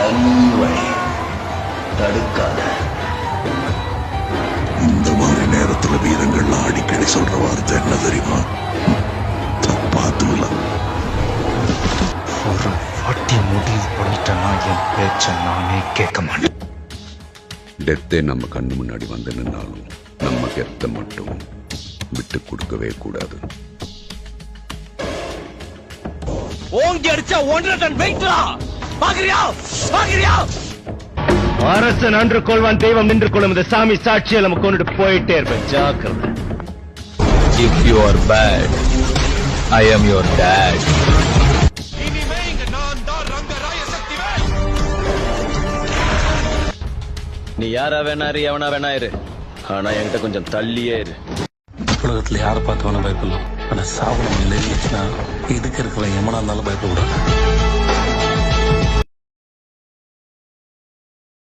தனி வழி, தடுக்காத. இந்த மாதிரி நேரத்துல வீரங்கள்லாம் அடிக்கடி சொல்ற வார்த்தை என்ன தெரியுமா? தப்பாத்துக்கலாம். ஒரு வாட்டி முடிவு பண்ணிட்டேன்னா என் பேச்ச நானே கேட்க மாட்டேன். டெத்தே நம்ம கண்ணு முன்னாடி வந்து நின்னாலும் நம்ம கெத்த மட்டும் விட்டு கொடுக்கவே கூடாது. ஓங்கி அடிச்சா 1.5 டன் வெயிட்ரா. பாக்குறியா பாக்குறியா? அரசன் அன்று கொள்வான், தெய்வம் நின்று கொள்ளும். இந்த சாமி சாட்சியை நம்ம கொண்டுட்டு போயிட்டே இருப்பேன். ஜாக்கிரதை. If you are bad, I am your dad. நீ யாரா வேணாரு, எவனா வேணா இரு, ஆனா என்கிட்ட கொஞ்சம் தள்ளியே இரு. உலகத்துல யாரை பார்த்து வேணா பயப்படலாம், ஆனா சாவணம் இல்லை இருந்துச்சுன்னா இதுக்கு இருக்கிற எமனா இருந்தாலும் பயப்படக்கூடாது.